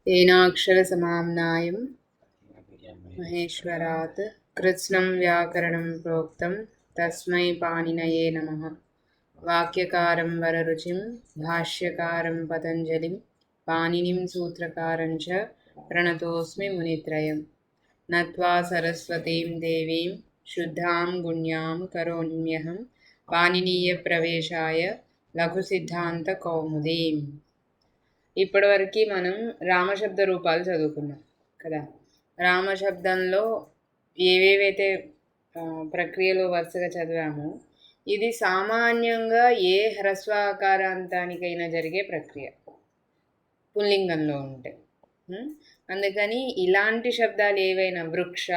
तेनाक्षरसमाम्नायं महेश्वरात् कृत्स्नं व्याकरणं प्रोक्तं तस्मै पाणिनये नमः। वाक्यकारं वररुचिं भाष्यकारं पतञ्जलिं पाणिनिं सूत्रकारं च प्रणतोऽस्मि मुनित्रयं। नत्वा सरस्वतीं देवीं शुद्धां गुण्यां करोम्यहं पाणिनीयप्रवेशाय लघुसिद्धान्तकौमुदीम्। ఇప్పటివరకు మనం రామశబ్ద రూపాలు చదువుకున్నాం కదా. రామశబ్దంలో ఏవేవైతే ప్రక్రియలో వరుసగా చదివామో ఇది సామాన్యంగా ఏ హ్రస్వాకారాంతానికైనా జరిగే ప్రక్రియ పుల్లింగంలో ఉంటే. అందుకని ఇలాంటి శబ్దాలు ఏవైనా వృక్ష,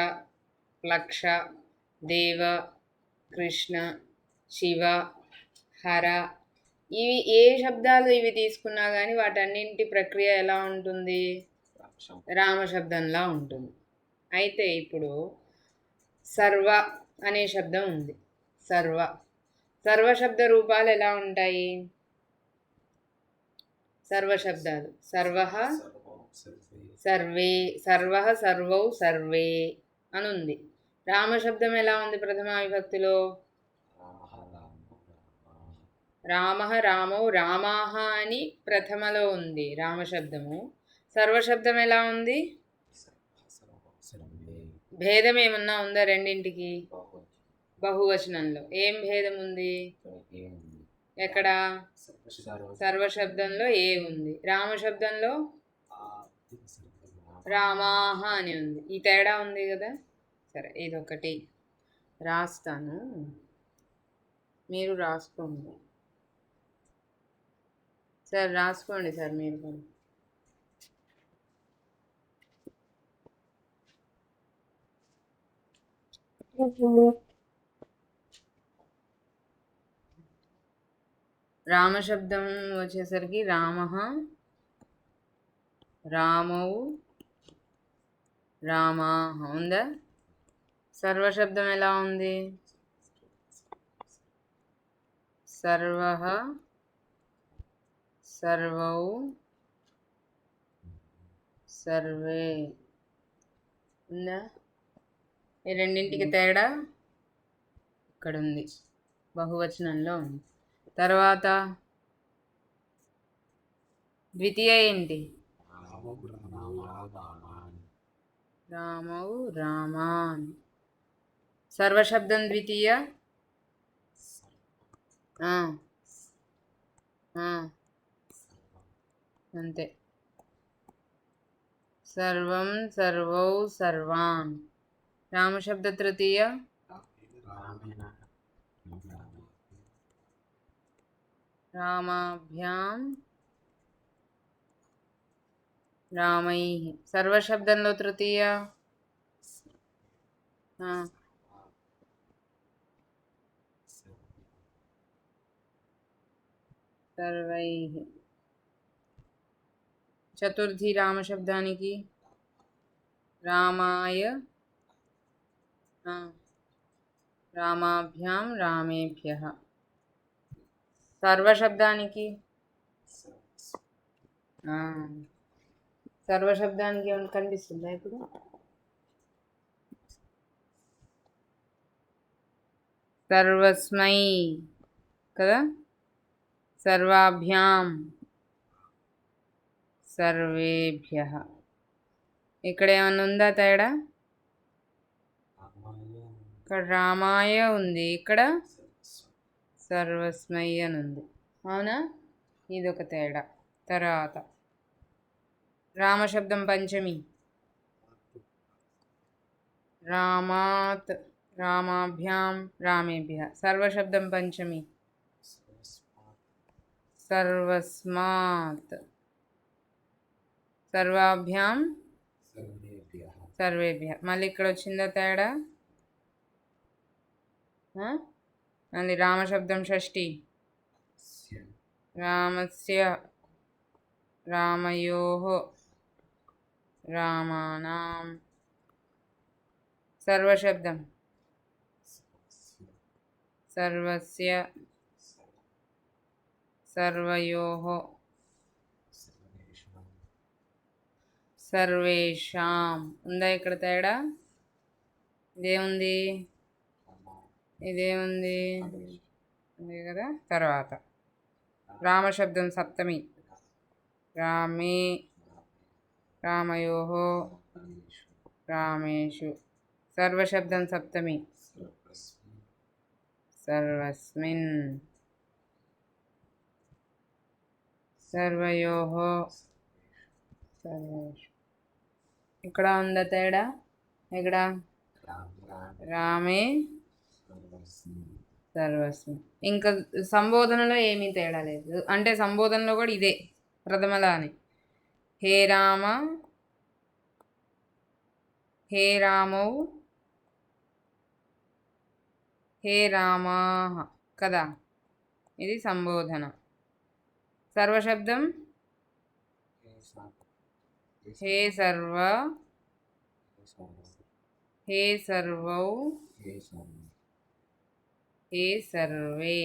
లక్ష, దేవ, కృష్ణ, శివ, హర, ఇవి ఏ శబ్దాలు ఇవి తీసుకున్నా కానీ వాటన్నింటి ప్రక్రియ ఎలా ఉంటుంది? రామశబ్దంలా ఉంటుంది. అయితే ఇప్పుడు సర్వ అనే శబ్దం ఉంది. సర్వశబ్ద రూపాలు ఎలా ఉంటాయి? సర్వశబ్దాలు సర్వే, సర్వౌ, సర్వే అని ఉంది. రామశబ్దం ఎలా ఉంది? ప్రథమా విభక్తిలో రామః, రామౌ, రామాః అని ప్రథమలో ఉంది రామశబ్దము. సర్వశబ్దం ఎలా ఉంది? భేదం ఏమన్నా ఉందా రెండింటికి? బహువచనంలో ఏం భేదం ఉంది? ఎక్కడ? సర్వశబ్దంలో ఏ ఉంది, రామశబ్దంలో రామాః అని ఉంది. ఈ తేడా ఉంది కదా. సరే, ఇదొకటి రాస్తాను, మీరు రాసుకోండి. సార్ రాసుకోండి సార్ మీరు కూడా. రామశబ్దం వచ్చేసరికి రామః, రామౌ, రామాః ఉందా? సర్వశబ్దం ఎలా ఉంది? సర్వః, సర్వౌ, సర్వే ఉందా? ఈ రెండింటికి తేడా ఇక్కడ ఉంది, బహువచనంలో ఉంది. తర్వాత ద్వితీయ ఏంటి? రామౌ, రామాన్. సర్వశబ్దం ద్వితీయ అంతే. సర్వం, సర్వౌ, సర్వాన్. రామశబ్ద తృతీయ రామాభ్యాం, రామైః. సర్వశబ్దంలో తృతీయ సర్వైః. చతుర్థి రామశబ్దానికి రామాయ, రామాభ్యాం, రామేభ్యః. సర్వశబ్దానికి సర్వశబ్దానికి ఏమైనా కనిపిస్తుందా ఇప్పుడు? సర్వస్మై కదా, సర్వాభ్యాం, సర్వేభ్యః. ఇక్కడ ఏమన్నా ఉందా తేడా? ఇక్కడ రామాయ ఉంది, ఇక్కడ సర్వస్మై అని ఉంది. అవునా? ఇదొక తేడా. తర్వాత రామశబ్దం పంచమి రామాత్, రామాభ్యాం, రామేభ్యః. సర్వశబ్దం పంచమి సర్వస్మాత్, సర్వాభ్యాం, సర్వేభ్యః. మళ్ళీ ఇక్కడ వచ్చిందా తేడా? మళ్ళీ రామశబ్దం షష్ఠి రామస్య, రామయోః, రామానాం. సర్వశబ్దం సర్వస్య, సర్వయోః, సర్వేషాం ఉందా ఇక్కడ తేడా? ఇదేముంది, ఇదేముంది, ఉంది కదా. తర్వాత రామశబ్దం సప్తమి. రామే, రామయోహో, రామేషు. సర్వశబ్దం సప్తమి. సర్వస్మిన్, సర్వయోహో, సర్వేషు. ఇక్కడ ఉందా తేడా? ఇక్కడ రామే, సర్వస్మి. ఇంకా సంబోధనలో ఏమీ తేడా లేదు, అంటే సంబోధనలో కూడా ఇదే ప్రథమలానే. హే రామ, హే రామౌ, హే రామా కదా, ఇది సంబోధన. సర్వశబ్దం హే సర్వ, హే సర్వౌ, హే సర్వే.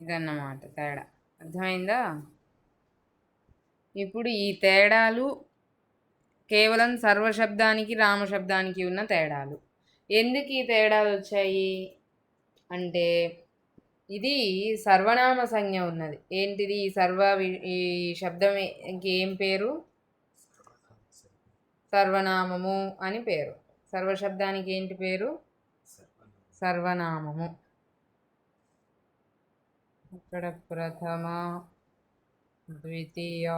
ఇదన్నమాట తేడా. అర్థమైందా? ఇప్పుడు ఈ తేడాలు కేవలం సర్వశబ్దానికి రామశబ్దానికి ఉన్న తేడాలు. ఎందుకు ఈ తేడాలు వచ్చాయి అంటే, ఇది సర్వనామ సంజ్ఞ ఉన్నది. ఏంటిది ఈ శబ్దం ఏం పేరు? సర్వనామము అని పేరు. సర్వశబ్దానికి ఏంటి పేరు? సర్వనామము. ఇక్కడ ప్రథమ, ద్వితీయ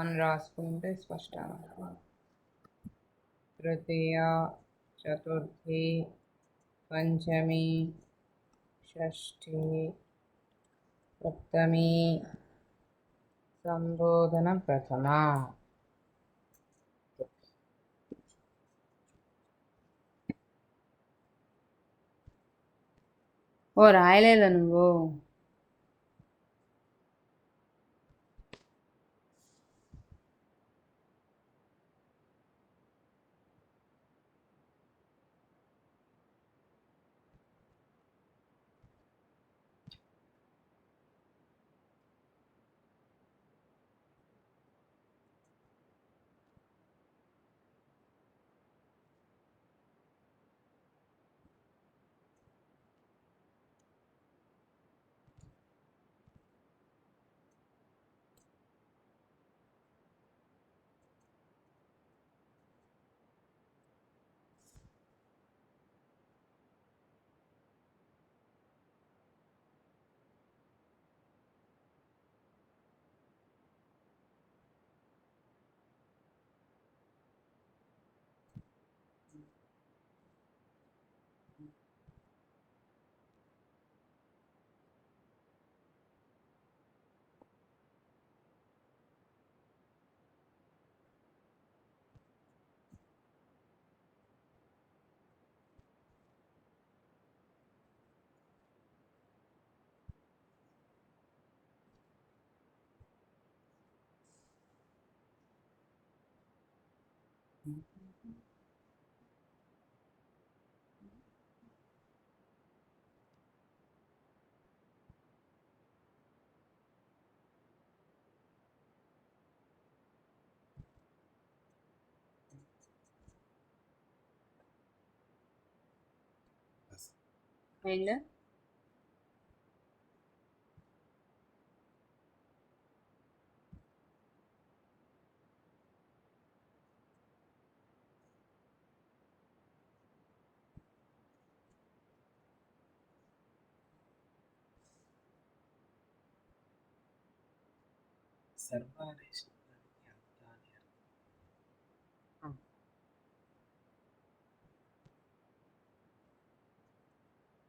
అని రాసుకుంటే స్పష్టంగా, తృతీయ, చతుర్థి, పంచమి, షష్ఠి, సప్తమి, సంబోధన ప్రథమ. ఓ రాయలేదా నువ్వు? అయిందా?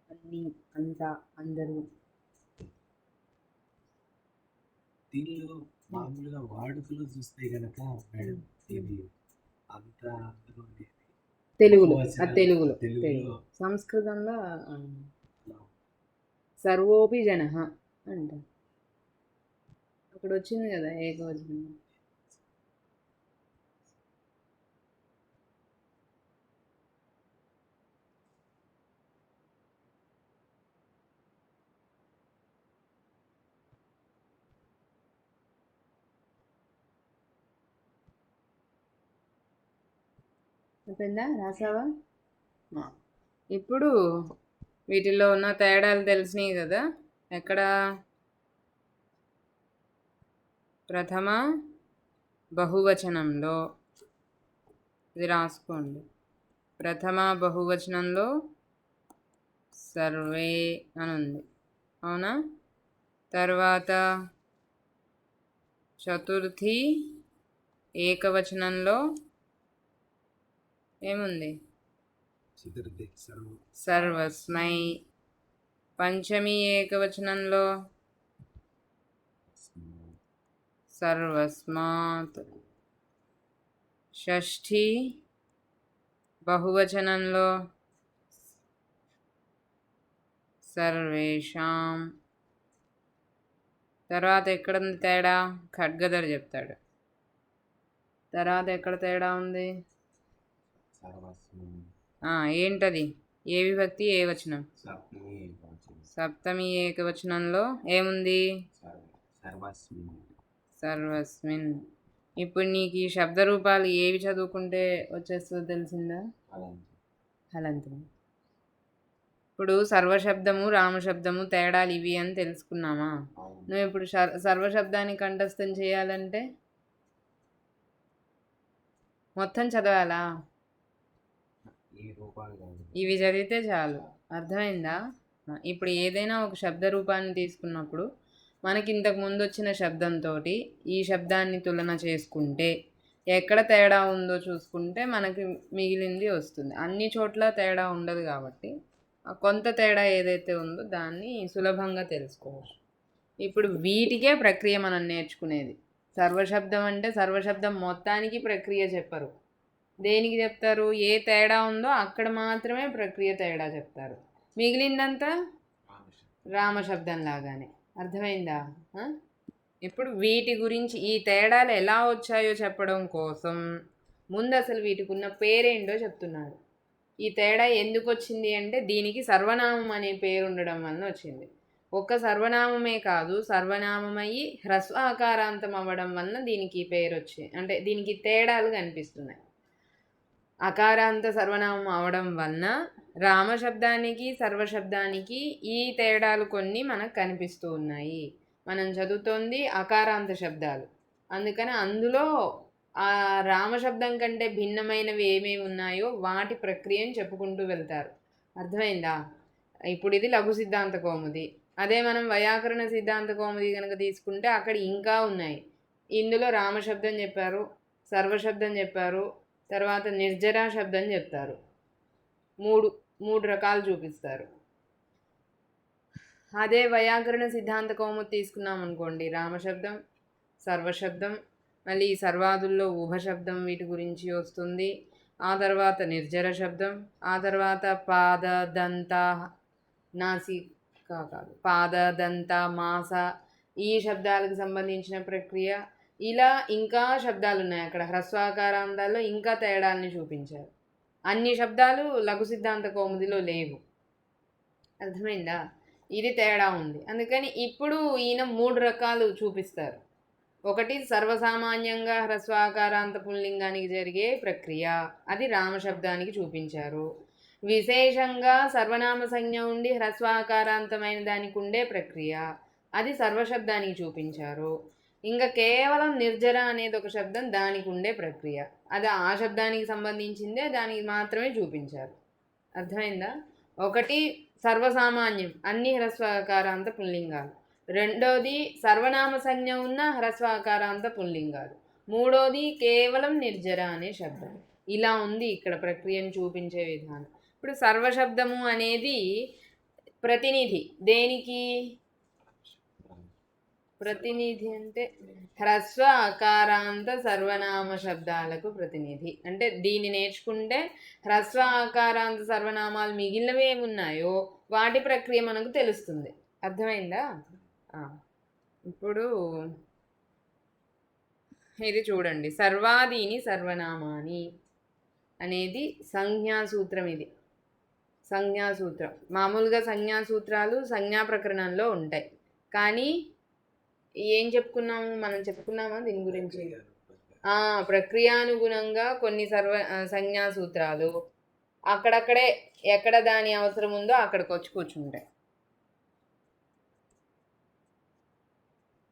అన్ని, అంతా, అందరూ. దీనిలో మామూలుగా వాడుకలో చూస్తే గనక మేడం ఇది అంతా అందరూ ఉండేది తెలుగులో, తెలుగులో సంస్కృతంలో సర్వోపి జన అంట. అక్కడ వచ్చింది కదా ఏకవచనం. అయిపోయిందా? రాసావా? ఇప్పుడు వీటిల్లో ఉన్న తేడాలు తెలిసినాయి కదా. ఎక్కడ ప్రథమ బహువచనంలో ఇది రాసుకోండి. ప్రథమ బహువచనంలో సర్వే అని ఉంది, అవునా? తర్వాత చతుర్థి ఏకవచనంలో ఏముంది? చతుర్థి సర్వస్మై. పంచమి ఏకవచనంలో సర్వస్మాత్. షష్ఠి బహువచనంలో సర్వేషాం. తర్వాత ఎక్కడ ఉంది తేడా? ఖడ్గధర్ చెప్తాడు. తర్వాత ఎక్కడ తేడా ఉంది? ఏంటది? ఏ విభక్తి ఏ వచనం? సప్తమి ఏకవచనంలో ఏముంది? సర్వస్మిన్. ఇప్పుడు నీకు ఈ శబ్ద రూపాలు ఏవి చదువుకుంటే వచ్చేస్తుందో తెలిసిందా? హలంతం. ఇప్పుడు సర్వశబ్దము రామశబ్దము తేడాలు ఇవి అని తెలుసుకున్నామా? నువ్వు ఇప్పుడు సర్వశబ్దాన్ని కంఠస్థం చేయాలంటే మొత్తం చదవాలా? ఇవి చదివితే చాలు, అర్థమైందా? ఇప్పుడు ఏదైనా ఒక శబ్ద రూపాన్ని తీసుకున్నప్పుడు మనకి ఇంతకు ముందు వచ్చిన శబ్దంతో ఈ శబ్దాన్ని తులన చేసుకుంటే ఎక్కడ తేడా ఉందో చూసుకుంటే మనకి మిగిలింది వస్తుంది. అన్ని చోట్ల తేడా ఉండదు కాబట్టి కొంత తేడా ఏదైతే ఉందో దాన్ని సులభంగా తెలుసుకోవచ్చు. ఇప్పుడు వీటికే ప్రక్రియ మనం నేర్చుకునేది. సర్వశబ్దం అంటే సర్వశబ్దం మొత్తానికి ప్రక్రియ చెప్పరు. దేనికి చెప్తారు? ఏ తేడా ఉందో అక్కడ మాత్రమే ప్రక్రియ తేడా చెప్తారు. మిగిలిందంతా రామశబ్దం లాగానే. అర్థమైందా? ఇప్పుడు వీటి గురించి ఈ తేడాలు ఎలా వచ్చాయో చెప్పడం కోసం ముందు అసలు వీటికి ఉన్న పేరేంటో చెప్తున్నాడు. ఈ తేడా ఎందుకు వచ్చింది అంటే దీనికి సర్వనామం అనే పేరు ఉండడం వలన వచ్చింది. ఒక్క సర్వనామమే కాదు, సర్వనామం అయ్యి హ్రస్వాకారాంతం అవ్వడం వలన దీనికి ఈ పేరు వచ్చింది. అంటే దీనికి తేడాలు కనిపిస్తున్నాయి. అకారాంత సర్వనామం అవడం వలన రామశబ్దానికి సర్వశబ్దానికి ఈ తేడాలు కొన్ని మనకు కనిపిస్తూ ఉన్నాయి. మనం చదువుతోంది అకారాంత శబ్దాలు, అందుకని అందులో ఆ రామశబ్దం కంటే భిన్నమైనవి ఏమేమి ఉన్నాయో వాటి ప్రక్రియను చెప్పుకుంటూ వెళ్తారు. అర్థమైందా? ఇప్పుడు ఇది లఘు సిద్ధాంత కౌముది. అదే మనం వైయాకరణ సిద్ధాంత కౌముది కనుక తీసుకుంటే అక్కడ ఇంకా ఉన్నాయి. ఇందులో రామశబ్దం చెప్పారు, సర్వశబ్దం చెప్పారు, తర్వాత నిర్జరా శబ్దం చెప్తారు. మూడు రకాలు చూపిస్తారు. అదే వైయాకరణ సిద్ధాంత కౌముది తీసుకున్నాం అనుకోండి, రామశబ్దం, సర్వశబ్దం, మళ్ళీ సర్వాదుల్లో ఉభశబ్దం వీటి గురించి వస్తుంది. ఆ తర్వాత నిర్జర శబ్దం, ఆ తర్వాత పాద దంత నాసిక కాదు పాద దంత మాస ఈ శబ్దాలకు సంబంధించిన ప్రక్రియ. ఇలా ఇంకా శబ్దాలు ఉన్నాయి. అక్కడ హ్రస్వాకారాంతాల్లో ఇంకా తేడాల్ని చూపించారు. అన్ని శబ్దాలు లఘు సిద్ధాంత కౌముదిలో లేవు. అర్థమైందా? ఇది తేడా ఉంది. అందుకని ఇప్పుడు ఈయన 3 రకాలు చూపిస్తారు. ఒకటి సర్వసామాన్యంగా హ్రస్వాకారాంత పుల్లింగానికి జరిగే ప్రక్రియ, అది రామశబ్దానికి చూపించారు. విశేషంగా సర్వనామ సంజ్ఞ ఉండి హ్రస్వాకారాంతమైన దానికి ఉండే ప్రక్రియ, అది సర్వశబ్దానికి చూపించారు. ఇంకా కేవలం నిర్జర అనేది ఒక శబ్దం, దానికి ఉండే ప్రక్రియ, అది ఆ శబ్దానికి సంబంధించిందే, దానికి మాత్రమే చూపించారు. అర్థమైందా? ఒకటి సర్వసామాన్యం, అన్ని హ్రస్వాకారాంత పుల్లింగాలు. రెండోది సర్వనామ సంజ్ఞ ఉన్న హ్రస్వాకారాంత పుల్లింగాలు. మూడోది కేవలం నిర్జర అనే శబ్దం. ఇలా ఉంది ఇక్కడ ప్రక్రియను చూపించే విధానం. ఇప్పుడు సర్వశబ్దము అనేది ప్రతినిధి దేనికి? ప్రతినిధి అంటే హ్రస్వ అకారాంత సర్వనామ శబ్దాలకు ప్రతినిధి. అంటే దీన్ని నేర్చుకుంటే హ్రస్వ అకారాంత సర్వనామాలు మిగిలినవి ఏమున్నాయో వాటి ప్రక్రియ మనకు తెలుస్తుంది. అర్థమైందా? ఇప్పుడు ఇది చూడండి, సర్వాదీని సర్వనామాని అనేది సంజ్ఞాసూత్రం. ఇది సంజ్ఞాసూత్రం. మామూలుగా సంజ్ఞాసూత్రాలు సంజ్ఞా ప్రకరణంలో ఉంటాయి. కానీ ఏం చెప్పుకున్నాము మనం? చెప్పుకున్నామా దీని గురించి? ప్రక్రియానుగుణంగా కొన్ని సంజ్ఞా సూత్రాలు అక్కడక్కడే ఎక్కడ దాని అవసరం ఉందో అక్కడికి వచ్చి కూర్చుంటాయి.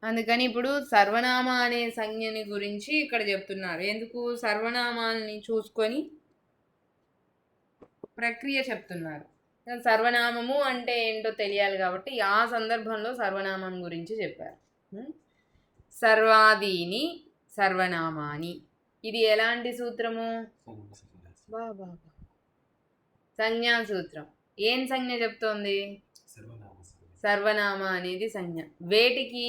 అందుకని ఇప్పుడు సర్వనామ అనే సంజ్ఞని గురించి ఇక్కడ చెప్తున్నారు. ఎందుకు? సర్వనామాలని చూసుకొని ప్రక్రియ చెప్తున్నారు. సర్వనామము అంటే ఏంటో తెలియాలి కాబట్టి ఆ సందర్భంలో సర్వనామం గురించి చెప్పారు. సర్వాదీని సర్వనామాని. ఇది ఎలాంటి సూత్రము? బాబా సంజ్ఞా సూత్రం. ఏం సంజ్ఞ చెప్తోంది? సర్వనామ అనేది సంజ్ఞ. వేటికి?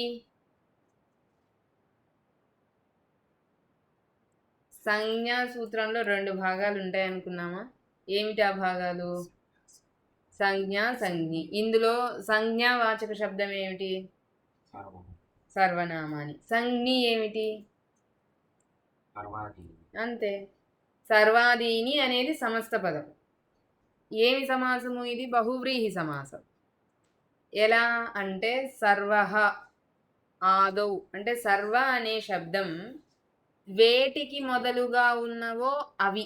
సంజ్ఞా సూత్రంలో 2 భాగాలు ఉంటాయి అనుకున్నామా? ఏమిటి ఆ భాగాలు? సంజ్ఞ, సంజ్ఞి. ఇందులో సంజ్ఞావాచక శబ్దం ఏమిటి? సర్వనామాని. సంజ్ఞి ఏమిటి? అంతే. సర్వాదీని అనేది సమస్త పదం. ఏమి సమాసము ఇది? బహువ్రీహి సమాసం. ఎలా అంటే సర్వః ఆదౌ అంటే సర్వ అనే శబ్దం వేటికి మొదలుగా ఉన్నవో అవి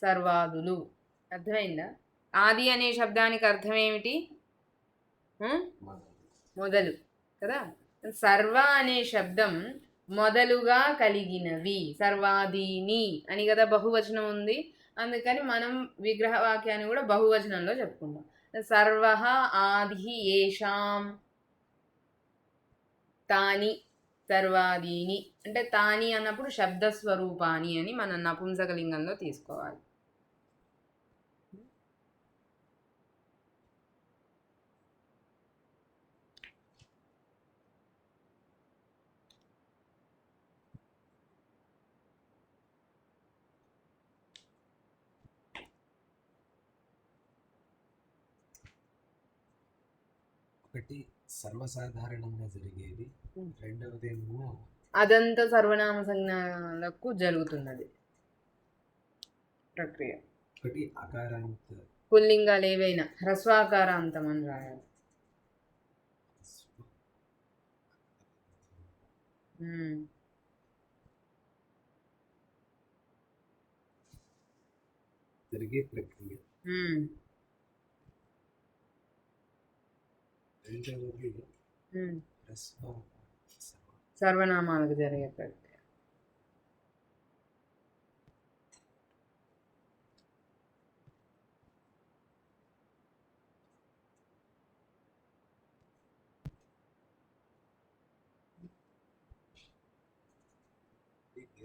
సర్వాదులు. అర్థమైందా? ఆది అనే శబ్దానికి అర్థం ఏమిటి? మొదలు కదా. సర్వ అనే శబ్దం మొదలుగా కలిగినవి సర్వాదీని అని కదా బహువచనం ఉంది. అందుకని మనం విగ్రహ వాక్యాన్ని కూడా బహువచనంలో చెప్పుకుంటాం. సర్వః ఆది ఏషాం తాని సర్వాదీని అంటే తాని అన్నప్పుడు శబ్దస్వరూపాని అని మనం నపుంసకలింగంలో తీసుకోవాలి. ఒకటి సర్వసాధారణంగా జరిగేది, రెండవదేమో అదంతా సర్వనామ సంజ్ఞలకు జరుగుతున్నది ప్రక్రియ. ఒకటి అకారాంత పుల్లింగాలు ఏవైనా హ్రస్వాకారాంతం అని రాయాలి. జరిగే ప్రక్రియ. రెండవది సర్వనామాలకు జరిగే ప్రక్రియ.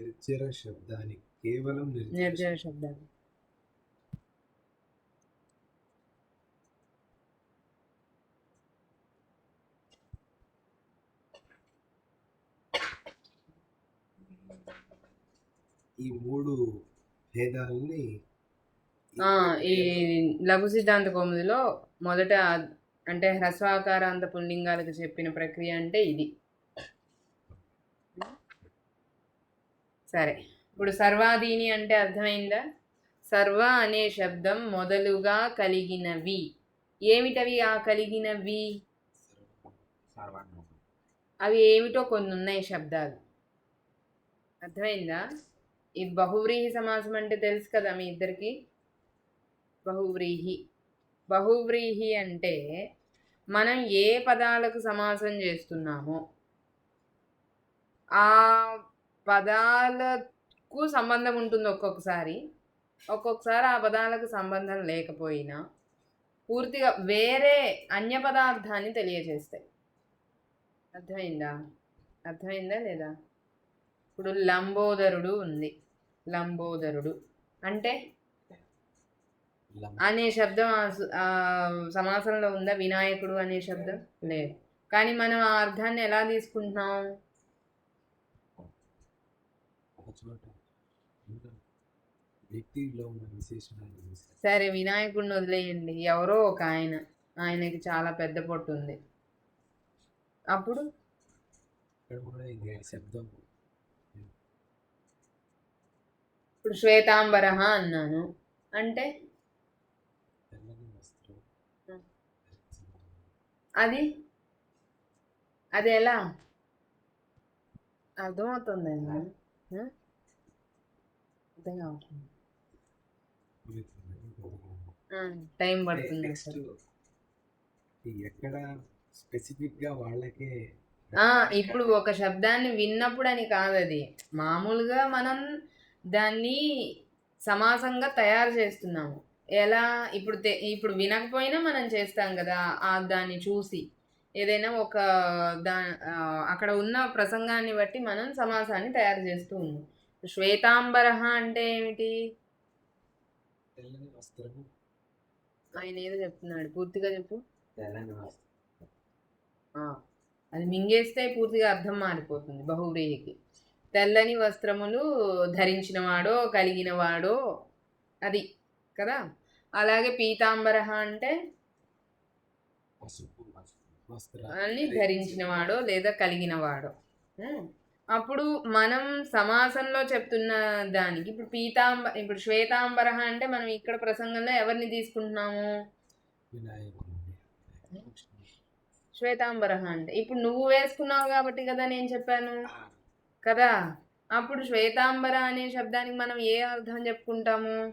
నిర్జర శబ్దానికి కేవలం నిర్జర శబ్దాన్ని ఈ 3 భేదాలని ఈ లఘు సిద్ధాంత కౌముదిలో మొదట అంటే హ్రస్వాకారాంత పుల్లింగాలకు చెప్పిన ప్రక్రియ అంటే ఇది. సరే, ఇప్పుడు సర్వాదీని అంటే అర్థమైందా? సర్వ అనే శబ్దం మొదలుగా కలిగినవి. ఏమిటవి ఆ కలిగినవి? అవి ఏమిటో కొన్ని ఉన్నాయి శబ్దాలు. అర్థమైందా? ఇది బహువ్రీహి సమాసం అంటే తెలుసు కదా మీ ఇద్దరికి. బహువ్రీహి. బహువ్రీహి అంటే మనం ఏ పదాలకు సమాసం చేస్తున్నామో ఆ పదాలకు సంబంధం ఉంటుంది ఒక్కొక్కసారి ఆ పదాలకు సంబంధం లేకపోయినా పూర్తిగా వేరే అన్య పదార్థాన్ని తెలియజేస్తాయి. అర్థమైందా లేదా? ఇప్పుడు లంబోదరుడు ఉంది. లంబోదరుడు అంటే అనే శబ్దం సమాసంలో ఉందా? వినాయకుడు అనే శబ్దం లేదు. కానీ మనం ఆ అర్థాన్ని ఎలా తీసుకుంటున్నాం? సరే, వినాయకుడిని వదిలేయండి. ఎవరో ఒక ఆయనకి చాలా పెద్ద పొట్టు ఉంది. అప్పుడు ఇప్పుడు శ్వేతాంబరహ అన్నాను అంటే అది ఎలా అర్థమవుతుందండి? అర్థం కావట్లేదు. మీకు టైం అంటే పడుతుంది నెక్స్ట్ అసలు. ఎక్కడ స్పెసిఫిక్గా వాళ్ళకే ఇప్పుడు ఒక శబ్దాన్ని విన్నప్పుడు అని కాదు అది. మామూలుగా మనం దాన్ని సమాసంగా తయారు చేస్తున్నాము. ఎలా ఇప్పుడు వినకపోయినా మనం చేస్తాం కదా! దాన్ని చూసి. ఏదైనా ఒక అక్కడ ఉన్న ప్రసంగాన్ని బట్టి మనం సమాసాన్ని తయారు చేస్తూ ఉన్నాం. శ్వేతాంబరః అంటే ఏమిటి? తెల్లని వస్త్రము ఆయన ఏదో చెప్తున్నాడు. పూర్తిగా చెప్పు. తెల్లని వస్త్రం ఆ! అది మింగేస్తే పూర్తిగా అర్థం మారిపోతుంది బహువ్రీహికి. తెల్లని వస్త్రములు ధరించినవాడో, కలిగినవాడో అది కదా! అలాగే పీతాంబరః అంటే పసుపు అని వస్త్రాన్ని ధరించినవాడో లేదా కలిగినవాడో. అప్పుడు మనం సమాసంలో చెప్తున్న దానికి ఇప్పుడు శ్వేతాంబరః అంటే మనం ఇక్కడ ప్రసంగంలో ఎవరిని తీసుకుంటున్నాము? వినాయకుడిని శ్వేతాంబరః అంటే ఇప్పుడు నువ్వు వేసుకున్నావు కాబట్టి కదా నేను చెప్పాను కదా! అప్పుడు శ్వేతాంబర అనే శబ్దానికి మనం ఏ అర్థం చెప్పుకుంటాము?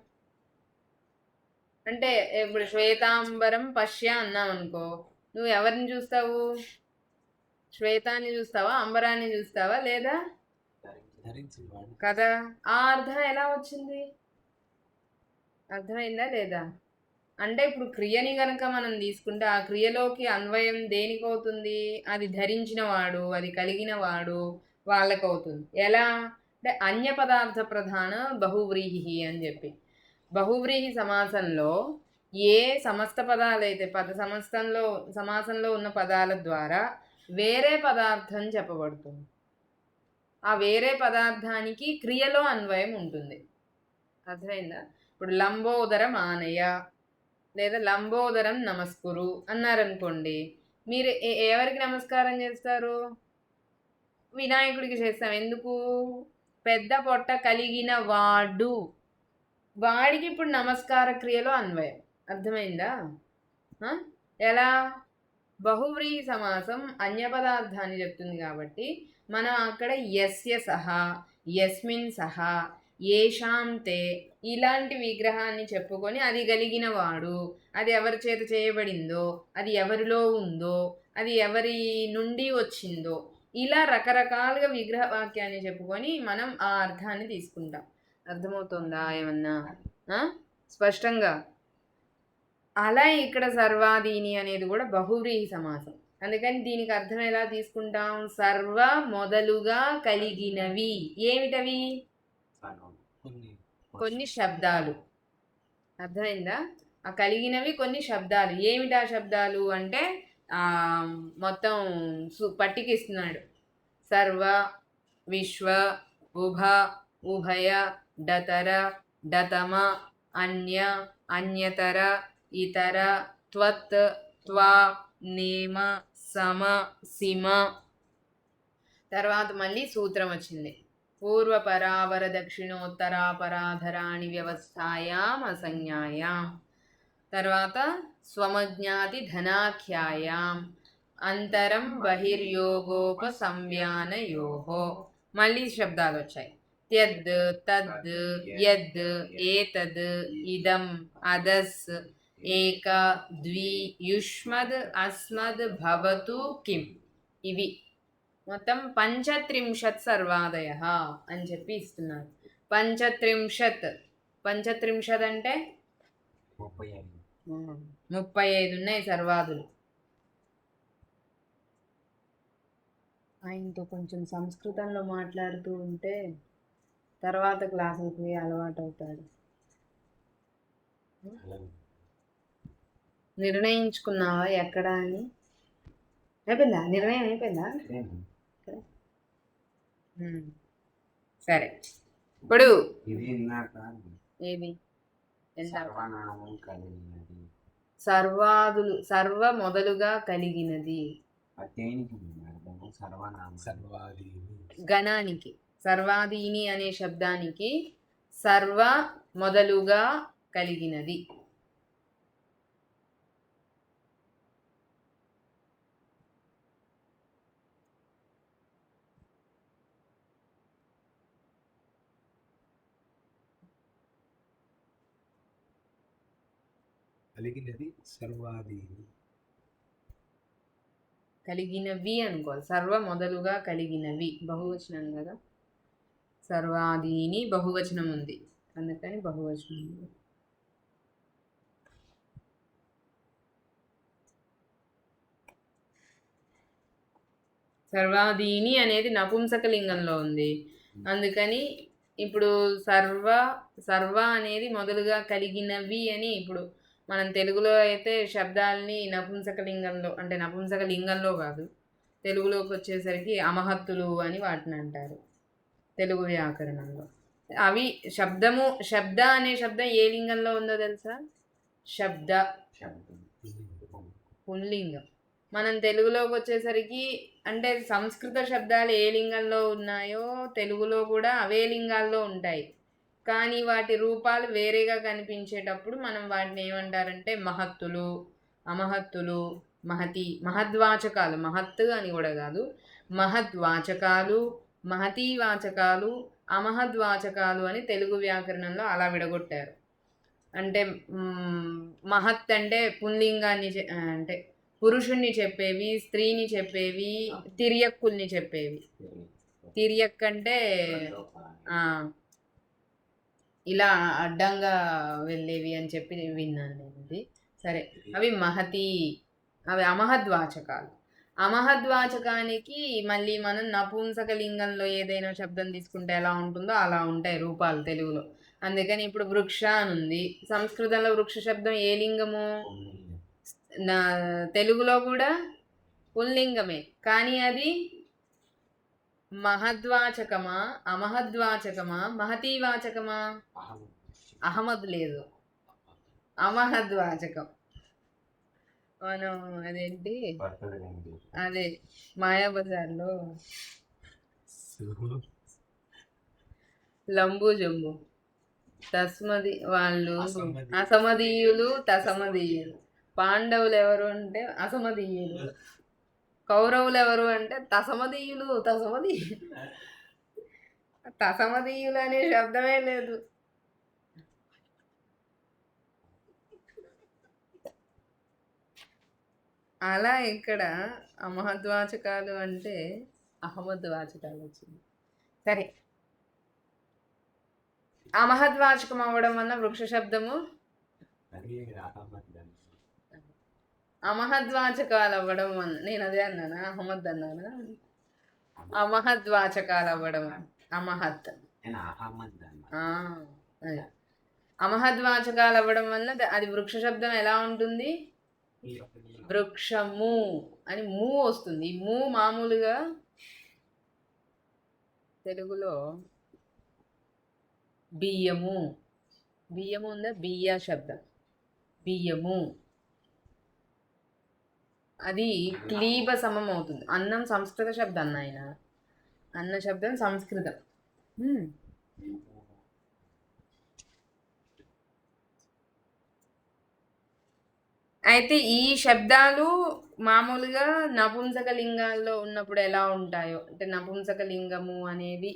అంటే ఇప్పుడు శ్వేతాంబరం పశ్య అన్నాం అనుకో, నువ్వు ఎవరిని చూస్తావు? శ్వేతాన్ని చూస్తావా, అంబరాన్ని చూస్తావా, లేదా ధరించిన వాడు కదా? ఆ అర్థం ఎలా వచ్చింది? అర్థమైందా లేదా? అంటే ఇప్పుడు క్రియని గనక మనం తీసుకుంటే ఆ క్రియలోకి అన్వయం దేనికవుతుంది? అది ధరించిన వాడు, అది కలిగిన వాడు వాళ్ళకవుతుంది. ఎలా అంటే అన్య పదార్థ ప్రధాన బహువ్రీహి అని చెప్పి. బహువ్రీహి సమాసంలో ఏ సమస్త పదాలైతే సమాసంలో ఉన్న పదాల ద్వారా వేరే పదార్థం చెప్పబడుతుంది. ఆ వేరే పదార్థానికి క్రియలో అన్వయం ఉంటుంది. అర్థమైందా? ఇప్పుడు లంబోదరం ఆనయ లేదా లంబోదరం నమస్కురు అన్నారనుకోండి, మీరు ఎవరికి నమస్కారం చేస్తారు? వినాయకుడికి చేస్తాం. ఎందుకు? పెద్ద పొట్ట కలిగిన వాడు, వాడికి ఇప్పుడు నమస్కార క్రియలో అన్వయం. అర్థమైందా? ఎలా? బహువ్రీహి సమాసం అన్య పదార్థాన్ని చెప్తుంది కాబట్టి మనం అక్కడ యస్య సహా, యస్మిన్ సహా, ఏషాం తే ఇలాంటి విగ్రహాన్ని చెప్పుకొని అది కలిగిన వాడు, అది ఎవరి చేత చేయబడిందో, అది ఎవరిలో ఉందో, అది ఎవరి నుండి వచ్చిందో, ఇలా రకరకాలుగా విగ్రహ వాక్యాన్ని చెప్పుకొని మనం ఆ అర్థాన్ని తీసుకుంటాం. అర్థమవుతుందా ఏమన్నా? స్పష్టంగా. అలా ఇక్కడ సర్వాదీని అనేది కూడా బహువ్రీహి సమాసం. అందుకని దీనికి అర్థం ఎలా తీసుకుంటాం? సర్వ మొదలుగా కలిగినవి. ఏమిటవి? కొన్ని శబ్దాలు. అర్థమైందా? ఆ కలిగినవి కొన్ని శబ్దాలు. ఏమిటా శబ్దాలు అంటే మొత్తం పట్టికిస్తున్నాడు. సర్వ, విశ్వ, ఉభ, ఉభయ, డతర, డతమ, అన్య, అన్యతర, ఇతర, త్వత్, త్వా, నేమ, సమ, సిమ. తర్వాత మళ్ళీ సూత్రం వచ్చింది. పూర్వపరావర దక్షిణోత్తరాపరాధరాణి వ్యవస్థాయాం అసంజ్ఞాయాం. తర్వాత స్వమజ్ఞాతి ధనాఖ్యాయాం అంతరం బహిర్యోగోపసంవ్యానయోహో. మళ్ళీ శబ్దాలు వచ్చాయి. త్యద్, తద్, యద్, ఏతద్, ఇదం, అదస్, ఏక, ద్వి, యుష్మద్, అస్మద్, భవతు, కిం. ఇవి మొత్తం 35 సర్వాదయ అని చెప్పి ఇస్తున్నారు. 35 అంటే 35 ఉన్నాయి సర్వాదులు. ఆయనతో కొంచెం సంస్కృతంలో మాట్లాడుతూ ఉంటే తర్వాత క్లాసులకి అలవాటు అవుతాడు. నిర్ణయించుకున్నావా ఎక్కడ అని? అయిపోయిందా? నిర్ణయం అయిపోయిందా? సరే. ఇప్పుడు ఏది సర్వాదులు, సర్వ మొదలుగా కలిగినది గణానికి. సర్వాదీని అనే శబ్దానికి సర్వ మొదలుగా కలిగినది. కలిగినది సర్వాదీని. కలిగినవి అనుకోవాలి. సర్వ మొదలుగా కలిగినవి బహువచనం కదా. సర్వాదీని బహువచనం ఉంది, అందుకని బహువచనం ఉంది. సర్వాదీని అనేది నపుంసకలింగంలో ఉంది, అందుకని ఇప్పుడు సర్వ అనేది మొదలుగా కలిగినవి అని. ఇప్పుడు మనం తెలుగులో అయితే శబ్దాలని నపుంసకలింగంలో, అంటే నపుంసకలింగంలో కాదు, తెలుగులోకి వచ్చేసరికి అమహత్తులు అని వాటిని అంటారు తెలుగు వ్యాకరణంలో. అవి శబ్ద అనే శబ్దం ఏ లింగంలో ఉందో తెలుసా? శబ్ద పుల్లింగం. మనం తెలుగులోకి వచ్చేసరికి, అంటే సంస్కృత శబ్దాలు ఏ లింగంలో ఉన్నాయో తెలుగులో కూడా అవే లింగాల్లో ఉంటాయి, కానీ వాటి రూపాలు వేరేగా కనిపించేటప్పుడు మనం వాటిని ఏమంటారంటే మహత్తులు, అమహత్తులు, మహద్వాచకాలు, మహత్తు అని కూడా కాదు, మహద్వాచకాలు, మహతీవాచకాలు, అమహద్వాచకాలు అని తెలుగు వ్యాకరణంలో అలా విడగొట్టారు. అంటే మహత్ అంటే పుల్లింగాన్ని, అంటే పురుషుణ్ణి చెప్పేవి, స్త్రీని చెప్పేవి, తిరియక్కుల్ని చెప్పేవి. తిరియక్ అంటే ఇలా అడ్డంగా వెళ్ళేవి అని చెప్పి విన్నాను నేను ఇది. సరే, అవి అవి అమహద్వాచకాలు. అమహద్వాచకానికి మళ్ళీ మనం నపుంసకలింగంలో ఏదైనా శబ్దం తీసుకుంటే ఎలా ఉంటుందో అలా ఉంటాయి రూపాలు తెలుగులో. అందుకని ఇప్పుడు వృక్ష అని ఉంది, సంస్కృతంలో వృక్ష శబ్దం ఏ లింగము? తెలుగులో కూడా పుల్లింగమే, కానీ అది మహద్వాచకమా, అమహద్వాచకమా, మహతీవాచకమా? అహమద్ లేదు, అమహద్వాచకం. మనం అదేంటి, అదే మాయాబజార్లో లంబు జంబు తస్మది వాళ్ళు అసమదీయులు, తసమదీయులు. పాండవులు ఎవరు అంటే అసమదీయులు, కౌరవులు ఎవరు అంటే తసమదీయులు. తసమదీయులు అనే శబ్దమే లేదు. అలా ఇక్కడ అమహద్వాచకాలు అంటే అహమద్వాచకాలు వచ్చింది. సరే, అమహద్వాచకం అవ్వడం వల్ల వృక్ష శబ్దము అమహద్వాచకాలు అవ్వడం వల్ల, నేను అదే అన్నానా, అహమద్ అన్నానా? అమహద్వాచకాలు అవ్వడం, అమహత్ అదే అమహద్వాచకాలు అవ్వడం వల్ల అది వృక్ష శబ్దం ఎలా ఉంటుంది? వృక్షము అని మూ వస్తుంది. మూ మామూలుగా తెలుగులో బియ్యము ఉందా? బియ్య శబ్దం, బియ్యము అది క్లీబ సమం అవుతుంది. అన్నం సంస్కృత శబ్దం నాయన, అన్న శబ్దం సంస్కృతం. అయితే ఈ శబ్దాలు మామూలుగా నపుంసకలింగాల్లో ఉన్నప్పుడు ఎలా ఉంటాయో, అంటే నపుంసకలింగము అనేది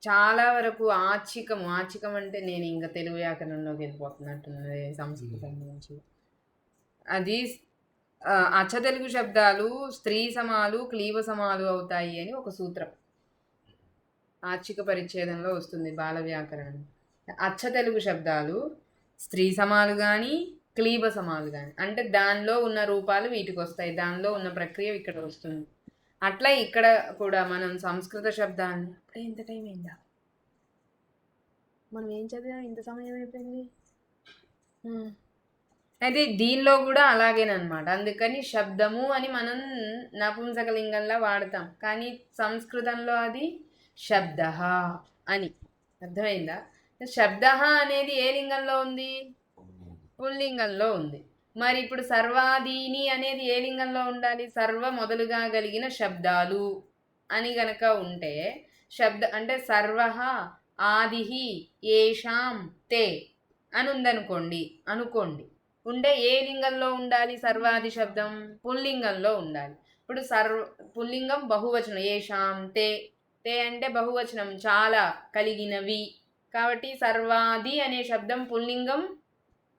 చాలా వరకు ఆచికం అంటే నేను ఇంకా తెలుగు వ్యాకరణంలోకి వెళ్ళిపోతున్నట్టున్నది సంస్కృతం నుంచి. అది అచ్చ తెలుగు శబ్దాలు స్త్రీ సమాలు, క్లీవ సమాలు అవుతాయి అని ఒక సూత్రం ఆచిక పరిచ్ఛేదంలో వస్తుంది బాల వ్యాకరణం. అచ్చ తెలుగు శబ్దాలు స్త్రీ సమాలు కానీ క్లీబ సమాలు కానీ, అంటే దానిలో ఉన్న రూపాలు వీటికి వస్తాయి, దానిలో ఉన్న ప్రక్రియ ఇక్కడ వస్తుంది. అట్లా ఇక్కడ కూడా మనం సంస్కృత శబ్దాన్ని, అప్పుడే ఇంత టైం అయిందా, మనం ఏం చదివాం, ఇంత సమయం అయిపోయింది. అయితే దీనిలో కూడా అలాగేనమాట. అందుకని శబ్దము అని మనం నపుంసకలింగంలా వాడతాం, కానీ సంస్కృతంలో అది శబ్ద అని. అర్థమైందా? శబ్ద అనేది ఏ లింగంలో ఉంది? పుల్లింగంలో ఉంది. మరి ఇప్పుడు సర్వాదీని అనేది ఏ లింగంలో ఉండాలి? సర్వ మొదలుగా కలిగిన శబ్దాలు అని గనక ఉంటే, అంటే సర్వ ఆదిహి ఏషాం తే అని ఉందనుకోండి, ఉంటే ఏ లింగంలో ఉండాలి? సర్వాది శబ్దం పుల్లింగంలో ఉండాలి. ఇప్పుడు పుల్లింగం బహువచనం, ఏషాం తే, తే అంటే బహువచనం, చాలా కలిగినవి. కాబట్టి సర్వాది అనే శబ్దం పుల్లింగం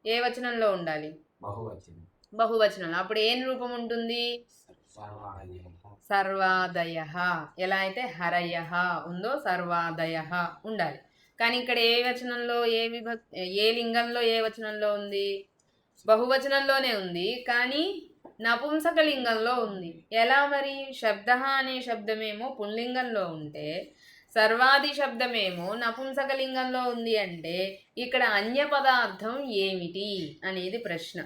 ఏ వచనంలో ఉండాలి? బహువచనం. బహువచనంలో. అప్పుడు ఏం రూపం ఉంటుంది? సర్వాదయః. సర్వాదయః. ఎలా అయితే హరయః ఉందో సర్వాదయః ఉండాలి. కానీ ఇక్కడ ఏ వచనంలో ఏ లింగంలో ఏ వచనంలో ఉంది? బహువచనంలోనే ఉంది, కానీ నపుంసక లింగంలో ఉంది. ఎలా మరి? శబ్దః అనే శబ్దమేమో పుంలింగంలో ఉంటే సర్వాది శబ్దమేమో నపుంసక లింగంలో ఉంది. అంటే ఇక్కడ అన్య పదార్థం ఏమిటి అనేది ప్రశ్న.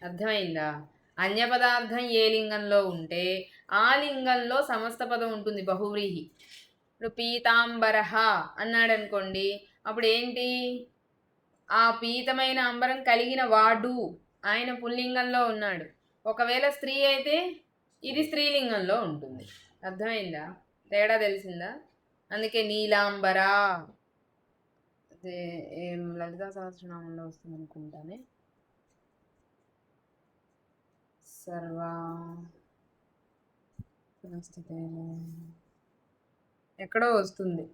అర్థమైందా? అన్య పదార్థం ఏ లింగంలో ఉంటే ఆ లింగంలో సమస్త పదం ఉంటుంది, బహువ్రీహి. ఇప్పుడు పీతాంబరః అన్నాడు అనుకోండి, అప్పుడు ఏంటి? ఆ పీతమైన అంబరం కలిగిన వాడు ఆయన పుల్లింగంలో ఉన్నాడు. ఒకవేళ స్త్రీ అయితే ఇది స్త్రీలింగంలో ఉంటుంది. అర్థమైందా? తేడా తెలిసిందా? అందుకే నీలాంబర అదే ఏం లలితా సహస్రనామంలో వస్తుంది అనుకుంటానే. సర్వా ఎక్కడో వస్తుంది,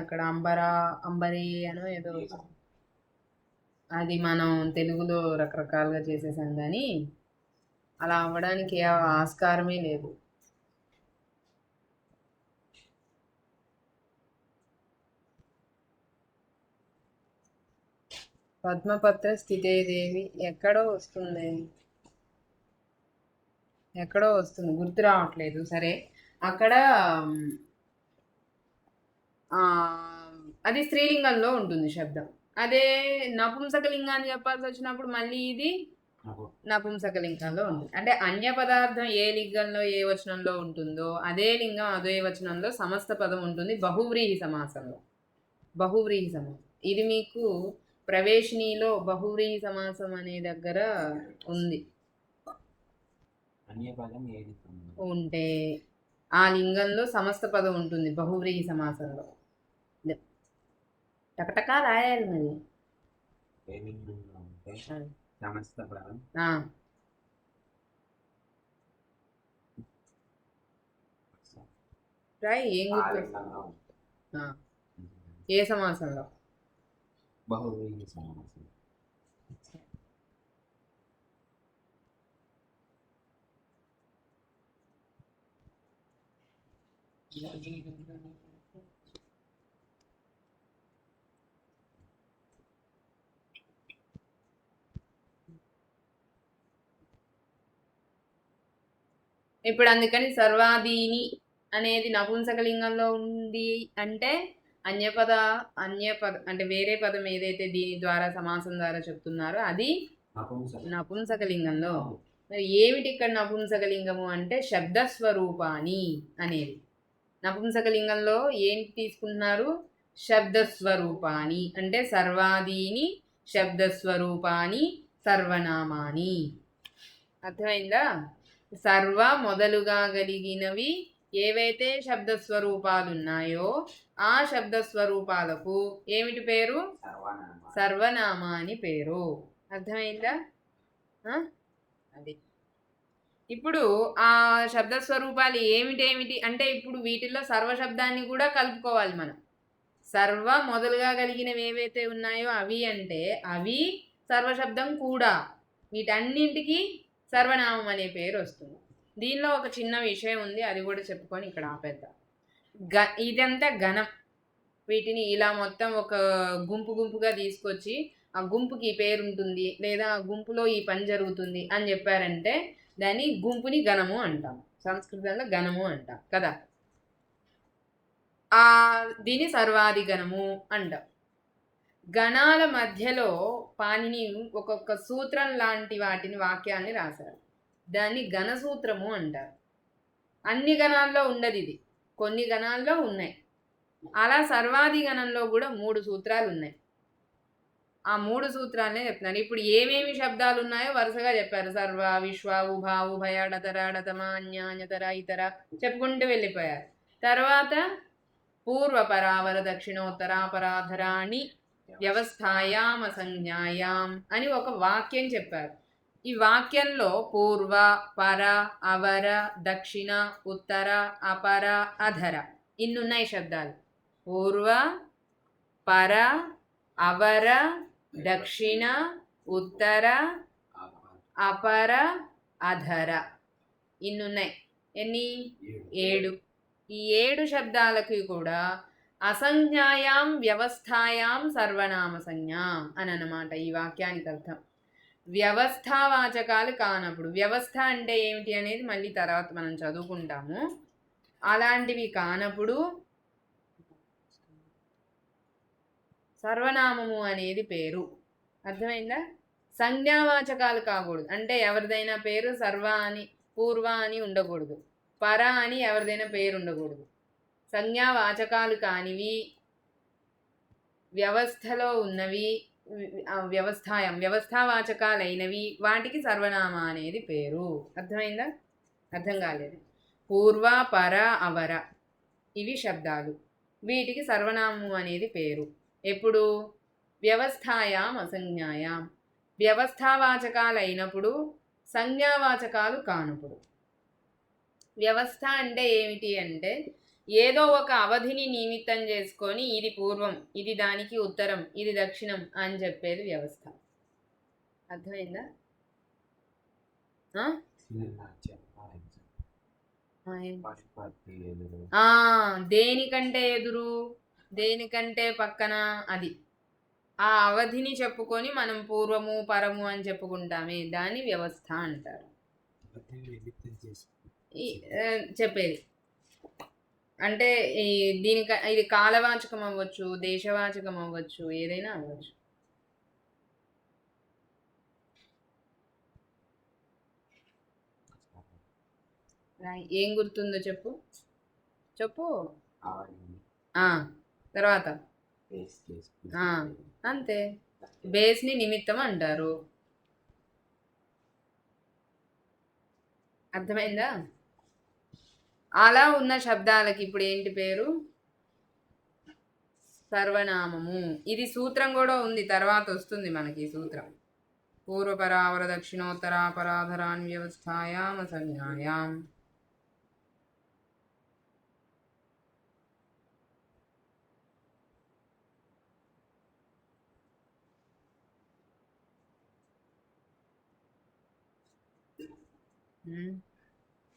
అక్కడ అంబరా అంబరి అనో ఏదో వస్తుంది. అది మనం తెలుగులో రకరకాలుగా చేసేసాం, కానీ అలా అవ్వడానికి ఏ ఆస్కారమే లేదు. పద్మపత్ర స్థితేదేవి ఎక్కడో వస్తుంది, గుర్తు రావట్లేదు. సరే, అక్కడ అది స్త్రీలింగంలో ఉంటుంది శబ్దం. అదే నపుంసకలింగాన్ని చెప్పాల్సి వచ్చినప్పుడు మళ్ళీ ఇది నపుంసకలింగంలో ఉంటుంది. అంటే అన్య పదార్థం ఏ లింగంలో ఏ వచనంలో ఉంటుందో అదే లింగం అదే వచనంలో సమస్త పదం ఉంటుంది, బహువ్రీహి సమాసంలో. బహువ్రీహి సమాసం ఇది మీకు ప్రవేశినిలో బహువ్రీహి సమాసం అనే దగ్గర ఉంది. ఉంటే ఆ లింగంలో సమస్త పదం ఉంటుంది బహువ్రీహి సమాసంలో. టకటకా రాయాలి మరి. సమస్త పదం రాయి. ఏం గుర్తు? ఏ సమాసంలో? బహువ్రీహి సమాసం. ఇప్పుడు అందుకని సర్వాదీని అనేది నపుంసకలింగంలో ఉంది అంటే అన్యపద అంటే వేరే పదం ఏదైతే దీని ద్వారా సమాసం ద్వారా చెప్తున్నారో అది నపుంసకలింగంలో. మరి ఏమిటి ఇక్కడ నపుంసకలింగము అంటే శబ్దస్వరూపాని అనేది. నపుంసకలింగంలో ఏంటి తీసుకుంటున్నారు? శబ్దస్వరూపాని అంటే సర్వాదీని శబ్దస్వరూపాని సర్వనామాని. అర్థమైందా? సర్వ మొదలుగా కలిగినవి ఏవైతే శబ్దస్వరూపాలు ఉన్నాయో ఆ శబ్దస్వరూపాలకు ఏమిటి పేరు? సర్వనామా అని పేరు. అర్థమైందా? అది ఇప్పుడు ఆ శబ్దస్వరూపాలు ఏమిటేమిటి అంటే ఇప్పుడు వీటిల్లో సర్వశబ్దాన్ని కూడా కలుపుకోవాలి మనం. సర్వ మొదలుగా కలిగినవి ఏవైతే ఉన్నాయో అవి అంటే అవి సర్వశబ్దం కూడా. వీటన్నింటికి సర్వనామం అనే పేరు వస్తుంది. దీనిలో ఒక చిన్న విషయం ఉంది, అది కూడా చెప్పుకొని ఇక్కడ ఆపేద్దాం. ఇదంతా గణం. వీటిని ఇలా మొత్తం ఒక గుంపుగా తీసుకొచ్చి ఆ గుంపుకి పేరు ఉంటుంది లేదా ఆ గుంపులో ఈ పని జరుగుతుంది అని చెప్పారంటే దాన్ని గుంపుని గణము అంటాం. సంస్కృతంలో గణము అంటాం కదా. దీని సర్వాది గణము అంటాం. గణాల మధ్యలో పాణిని ఒక్కొక్క సూత్రం లాంటి వాటిని వాక్యాన్ని రాశారు. దాన్ని గణసూత్రము అంటారు. అన్ని గణాల్లో ఉండదు ఇది, కొన్ని గణాల్లో ఉన్నాయి. అలా సర్వాది గణంలో కూడా 3 సూత్రాలు ఉన్నాయి. ఆ 3 సూత్రాలనే చెప్తున్నారు. ఇప్పుడు ఏమేమి శబ్దాలు ఉన్నాయో వరుసగా చెప్పారు. సర్వ, విశ్వ, ఉభా, ఉభయ, డతర, డతమ, అన్యాన్యతర, ఇతర చెప్పుకుంటూ వెళ్ళిపోయారు. తర్వాత పూర్వ, పరావర, దక్షిణోత్తర, పరాధరాణి వ్యవస్థాయాం అసంజ్ఞాయాం అని ఒక వాక్యం చెప్పారు. ఈ వాక్యంలో పూర్వ, పర, అవర, దక్షిణ, ఉత్తర, అపర, అధర ఇన్నున్నాయి శబ్దాలు. పూర్వ, పర, అవర, దక్షిణ, ఉత్తర, అపర, అధర. ఇన్ని ఉన్నాయి. ఎన్ని? 7. ఈ 7 శబ్దాలకి కూడా అసంజ్ఞాయాం వ్యవస్థాయాం సర్వనామ సంజ్ఞ అని అన్నమాట ఈ వాక్యానికి అర్థం. వ్యవస్థావాచకాలు కానప్పుడు, వ్యవస్థ అంటే ఏమిటి అనేది మళ్ళీ తర్వాత మనం చదువుకుంటాము. అలాంటివి కానప్పుడు సర్వనామము అనేది పేరు. అర్థమైందా? సంజ్ఞావాచకాలు కాకూడదు. అంటే ఎవరిదైనా పేరు సర్వ అని, పూర్వ అని ఉండకూడదు, పర అని ఎవరిదైనా పేరు ఉండకూడదు. సంజ్ఞావాచకాలు కానివి, వ్యవస్థలో ఉన్నవి, వ్యవస్థావాచకాలైనవి, వాటికి సర్వనామ అనేది పేరు. అర్థమైందా? అర్థం కాలేదు. పూర్వ, పర, అవర ఇవి శబ్దాలు. వీటికి సర్వనామము అనేది పేరు. ఎప్పుడు? వ్యవస్థాయాం అసంజ్ఞాయాం. వ్యవస్థావాచకాలు అయినప్పుడు, సంజ్ఞావాచకాలు కానప్పుడు. వ్యవస్థ అంటే ఏమిటి అంటే ఏదో ఒక అవధిని నిమిత్తం చేసుకొని ఇది పూర్వం, ఇది దానికి ఉత్తరం, ఇది దక్షిణం అని చెప్పేది వ్యవస్థ. అర్థమైందా? దేనికంటే ఎదురు, దేనికంటే పక్కన, అది ఆ అవధిని చెప్పుకొని మనం పూర్వము పరము అని చెప్పుకుంటామే, దాన్ని వ్యవస్థ అంటారు. చెప్పేది అంటే ఇది కాలవాచకం అవ్వచ్చు, దేశవాచకం అవ్వచ్చు, ఏదైనా అవ్వచ్చు. ఏం గుర్తుందో చెప్పు. తర్వాత అంతే, బేస్ని నిమిత్తం అంటారు. అర్థమైందా? అలా ఉన్న శబ్దాలకి ఇప్పుడు ఏంటి పేరు? సర్వనామము. ఇది సూత్రం కూడా ఉంది, తర్వాత వస్తుంది మనకి ఈ సూత్రం. పూర్వపరావర దక్షిణోత్తరాపరాధరాన్ వ్యవస్థాయాం అసంజ్ఞాయాం.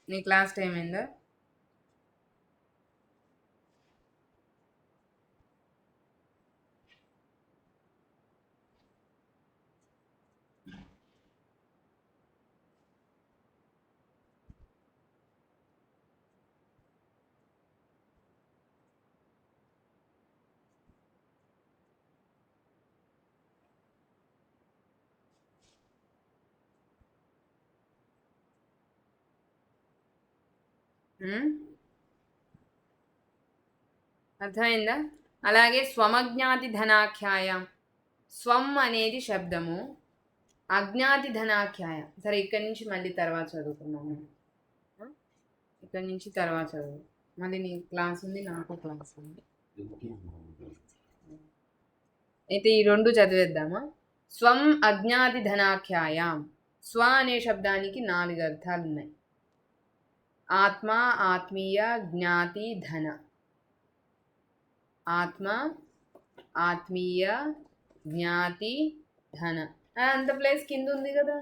నీ క్లాస్ టైం అయిందా? అర్థమైందా? అలాగే స్వమజ్ఞాతి ధనాఖ్యాయం. స్వం అనేది శబ్దము, అజ్ఞాతి ధనాఖ్యాయం. సరే, ఇక్కడి నుంచి మళ్ళీ తర్వాత చదువుకున్నాము. ఇక్కడి నుంచి తర్వాత చదువు. మళ్ళీ నీ క్లాస్ ఉంది, నాకు క్లాస్ ఉంది. అయితే ఈ 2 చదివేద్దామా? స్వం అజ్ఞాతి ధనాఖ్యాయం. స్వ అనే శబ్దానికి 4 అర్థాలు ఉన్నాయి. ఆత్మ, ఆత్మీయ, జ్ఞాతి, ధన. ఆత్మ, ఆత్మీయ, జ్ఞాతి, ధన. అంత ప్లేస్ కింద ఉంది కదా.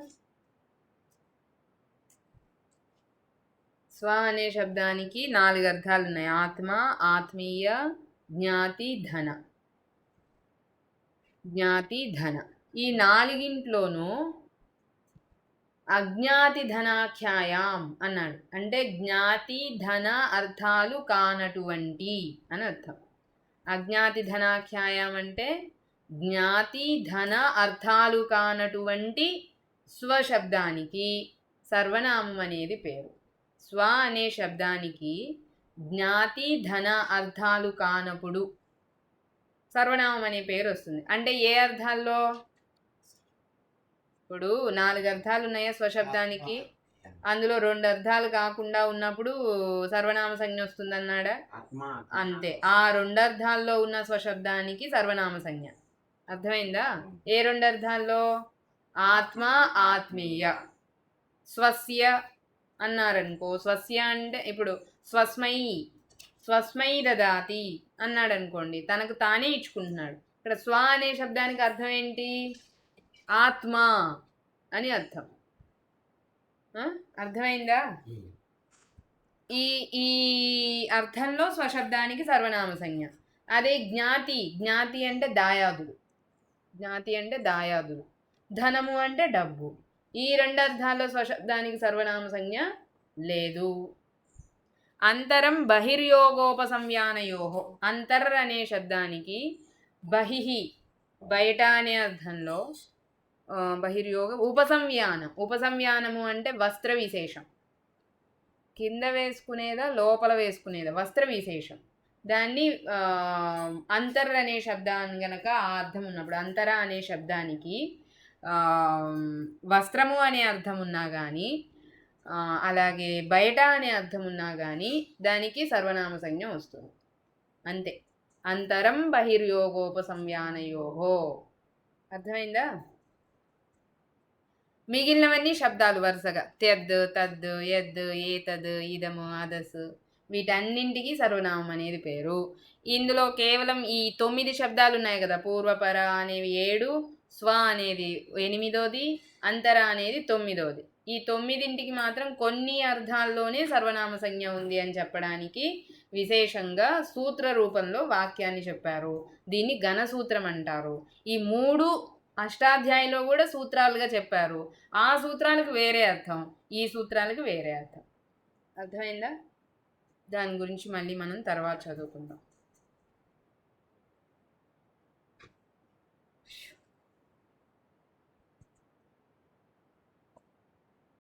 స్వ అనే శబ్దానికి 4 అర్థాలు ఉన్నాయి. ఆత్మ, ఆత్మీయ, జ్ఞాతి, ధన. జ్ఞాతి, ధన. ఈ 4గింట్లోనూ అజ్ఞాతి ధనాఖ్యాయం అన్నాడు. అంటే జ్ఞాతి ధన అర్థాలు కానటువంటి అని అర్థం. అజ్ఞాతి ధనాఖ్యాయం అంటే జ్ఞాతి ధన అర్థాలు కానటువంటి స్వశబ్దానికి సర్వనామం అనేది పేరు. స్వ అనే శబ్దానికి జ్ఞాతి ధన అర్థాలు కానప్పుడు సర్వనామం అనే పేరు వస్తుంది. అంటే ఏ అర్థాల్లో? ఇప్పుడు 4 అర్థాలు ఉన్నాయా స్వశబ్దానికి, అందులో 2 అర్థాలు కాకుండా ఉన్నప్పుడు సర్వనామ సంజ్ఞ వస్తుందన్నాడా? అంతే. ఆ 2 అర్థాల్లో ఉన్న స్వశబ్దానికి సర్వనామ సంజ్ఞ. అర్థమైందా? ఏ 2 అర్థాల్లో? ఆత్మ, ఆత్మీయ. స్వస్య అన్నారనుకో, స్వస్య అంటే ఇప్పుడు స్వస్మై దదాతి అన్నాడు అనుకోండి, తనకు తానే ఇచ్చుకుంటున్నాడు. ఇక్కడ స్వ అనే శబ్దానికి అర్థం ఏంటి? ఆత్మ అని అర్థం. అర్థమైందా? ఈ ఈ అర్థంలో స్వశబ్దానికి సర్వనామ సంజ్ఞ. అదే జ్ఞాతి, జ్ఞాతి అంటే దాయాదులు, జ్ఞాతి అంటే దాయాదులు, ధనము అంటే డబ్బు. ఈ రెండు అర్థాల్లో స్వశబ్దానికి సర్వనామ సంజ్ఞ లేదు. అంతరం బహిర్యోగోపసంయానయోహో, అంతర్ అనే శబ్దానికి బహిహి బయట అనే అర్థంలో, బహిర్యోగ ఉపసంయానం, ఉపసంయానము అంటే వస్త్ర విశేషం, కింద వేసుకునేదా లోపల వేసుకునేదా వస్త్ర విశేషం. దాన్ని అంతర్ అనే శబ్దాన్ని గనక ఆ అర్థం ఉన్నప్పుడు, అంతర అనే శబ్దానికి వస్త్రము అనే అర్థం ఉన్నా కానీ, అలాగే బయట అనే అర్థం ఉన్నా కానీ దానికి సర్వనామ సంజ్ఞ వస్తుంది. అంతే. అంతరం బహిర్యోగోపసంయానయోహో. అర్థమైందా? మిగిలినవన్నీ శబ్దాలు వరుసగా త్యద్, తద్, యద్, ఏతద్, ఇదము, అదస్, వీటన్నింటికి సర్వనామం అనేది పేరు. ఇందులో కేవలం ఈ 9 శబ్దాలు ఉన్నాయి కదా, పూర్వపర అనేవి 7, స్వ అనేది 8, అంతర అనేది 9. ఈ 9ంటికి మాత్రం కొన్ని అర్థాల్లోనే సర్వనామ సంజ్ఞ ఉంది అని చెప్పడానికి విశేషంగా సూత్ర రూపంలో వాక్యాన్ని చెప్పారు. దీన్ని ఘనసూత్రం అంటారు. ఈ 3 అష్టాధ్యాయంలో కూడా సూత్రాలుగా చెప్పారు. ఆ సూత్రాలకు వేరే అర్థం, ఈ సూత్రాలకు వేరే అర్థం. అర్థమైందా? దాని గురించి మళ్ళీ మనం తర్వాత చదువుకుందాం.